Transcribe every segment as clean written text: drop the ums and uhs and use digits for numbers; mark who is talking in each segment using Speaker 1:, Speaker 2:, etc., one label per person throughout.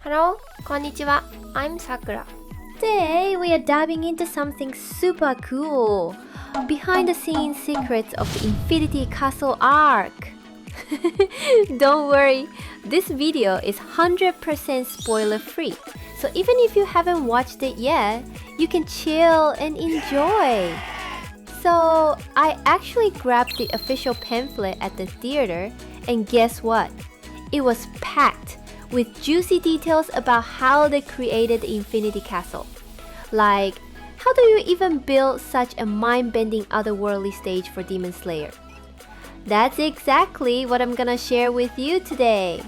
Speaker 1: Hello, konnichiwa. I'm Sakura. Today we are diving into something super cool. Behind the scenes secrets of the Infinity Castle arc. Don't worry, this video is 100% spoiler free. So even if you haven't watched it yet, you can chill and enjoy. So I actually grabbed the official pamphlet at the theater, and guess what? It was packed with juicy details about how they created the Infinity Castle. Like, how do you even build such a mind-bending otherworldly stage for Demon Slayer? That's exactly what I'm gonna share with you today.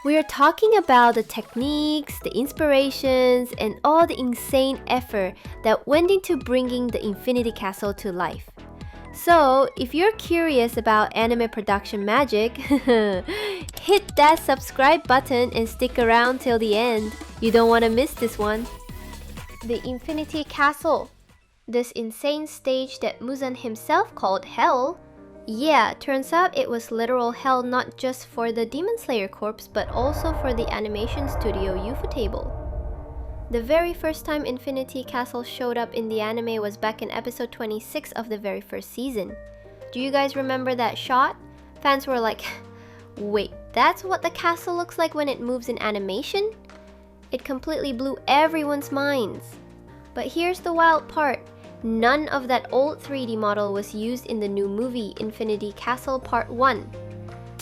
Speaker 1: We are talking about the techniques, the inspirations, and all the insane effort that went into bringing the Infinity Castle to life. So, if you're curious about anime production magic, hit that subscribe button and stick around till the end. You don't want to miss this one. The Infinity Castle. This insane stage that Mugen himself called Hell. Yeah, turns out it was literal hell not just for the Demon Slayer corpse but also for the animation studio Ufotable. The very first time Infinity Castle showed up in the anime was back in episode 26 of the very first season. Do you guys remember that shot? Fans were like, wait, that's what the castle looks like when it moves in animation? It completely blew everyone's minds. But here's the wild part. None of that old 3D model was used in the new movie Infinity Castle Part 1.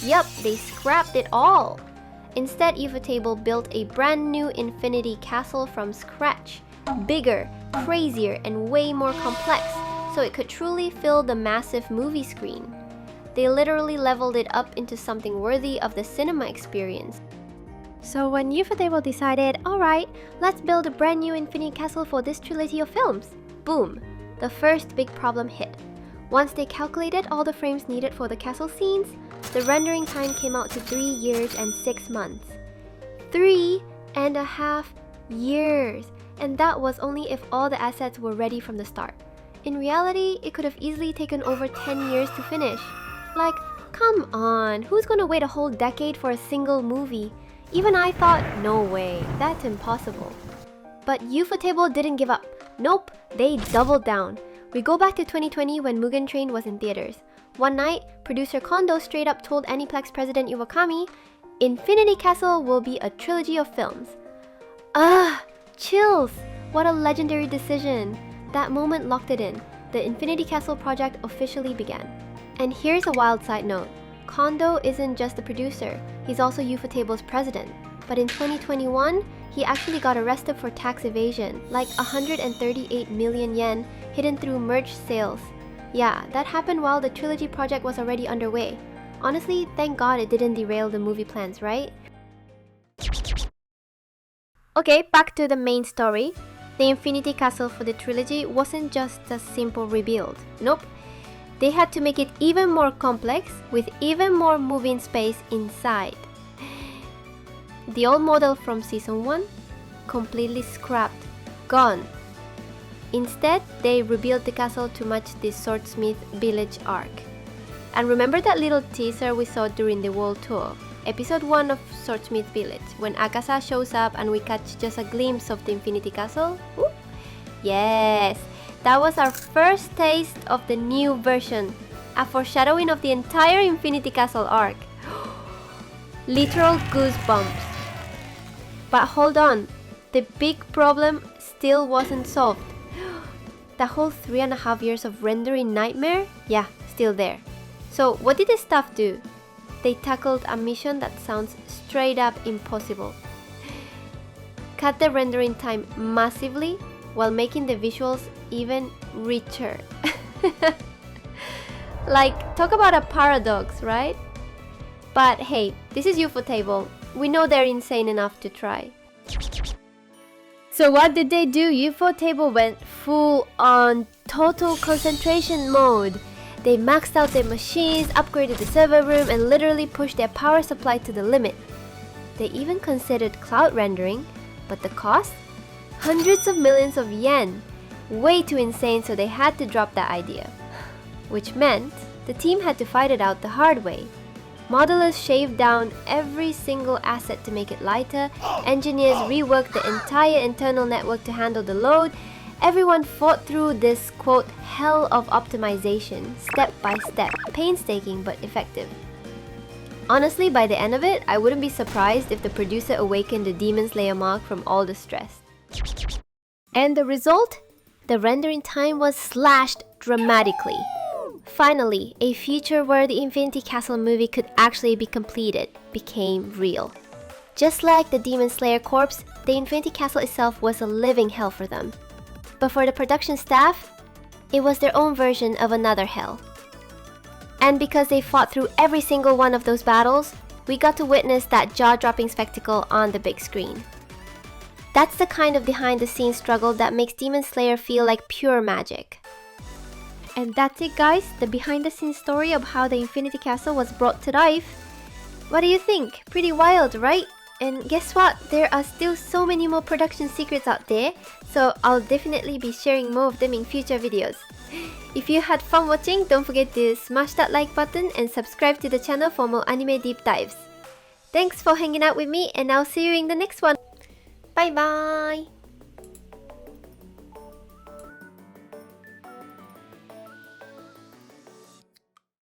Speaker 1: Yup, they scrapped it all. Instead, Ufotable built a brand new Infinity Castle from scratch. Bigger, crazier, and way more complex, so it could truly fill the massive movie screen. They literally leveled it up into something worthy of the cinema experience. So when Ufotable decided, alright, let's build a brand new Infinity Castle for this trilogy of films, boom, the first big problem hit. Once they calculated all the frames needed for the castle scenes, the rendering time came out to 3 years and 6 months. 3.5 years! And that was only if all the assets were ready from the start. In reality, it could have easily taken over 10 years to finish. Like, come on, who's gonna wait a whole decade for a single movie? Even I thought, no way, that's impossible. But Ufotable didn't give up. Nope, they doubled down. We go back to 2020 when Mugen Train was in theaters. One night, producer Kondo straight up told Aniplex president Iwakami, Infinity Castle will be a trilogy of films. Chills! What a legendary decision. That moment locked it in. The Infinity Castle project officially began. And here's a wild side note. Kondo isn't just the producer, he's also Ufotable's president. But in 2021, he actually got arrested for tax evasion, like 138 million yen hidden through merch sales. Yeah, that happened while the trilogy project was already underway. Honestly, thank God it didn't derail the movie plans, right? Okay, back to the main story. The Infinity Castle for the trilogy wasn't just a simple rebuild. Nope. They had to make it even more complex with even more moving space inside. The old model from season 1, completely scrapped, gone. Instead, they rebuilt the castle to match the Swordsmith Village Arc. And remember that little teaser we saw during the world tour, episode 1 of Swordsmith Village, when Akasa shows up and we catch just a glimpse of the Infinity Castle? Ooh. Yes, that was our first taste of the new version, a foreshadowing of the entire Infinity Castle arc. Literal goosebumps. But hold on, the big problem still wasn't solved. The whole 3.5 years of rendering nightmare? Yeah, still there. So what did the staff do? They tackled a mission that sounds straight up impossible. Cut the rendering time massively while making the visuals even richer. Like, talk about a paradox, right? But hey, this is Ufotable. We know they're insane enough to try. So what did they do? Ufotable went full on total concentration mode. They maxed out their machines, upgraded the server room, and literally pushed their power supply to the limit. They even considered cloud rendering, but the cost? Hundreds of millions of yen. Way too insane, so they had to drop that idea. Which meant the team had to fight it out the hard way. Modelers shaved down every single asset to make it lighter, engineers reworked the entire internal network to handle the load. Everyone fought through this, quote, hell of optimization, step by step, painstaking but effective. Honestly, by the end of it, I wouldn't be surprised if the producer awakened the Demon Slayer mark from all the stress. And the result? The rendering time was slashed dramatically. Finally, a future where the Infinity Castle movie could actually be completed became real. Just like the Demon Slayer corpse, the Infinity Castle itself was a living hell for them. But for the production staff, it was their own version of another hell. And because they fought through every single one of those battles, we got to witness that jaw-dropping spectacle on the big screen. That's the kind of behind-the-scenes struggle that makes Demon Slayer feel like pure magic. And that's it, guys, the behind-the-scenes story of how the Infinity Castle was brought to life. What do you think? Pretty wild, right? And guess what? There are still so many more production secrets out there, so I'll definitely be sharing more of them in future videos. If you had fun watching, don't forget to smash that like button and subscribe to the channel for more anime deep dives. Thanks for hanging out with me, and I'll see you in the next one. Bye bye!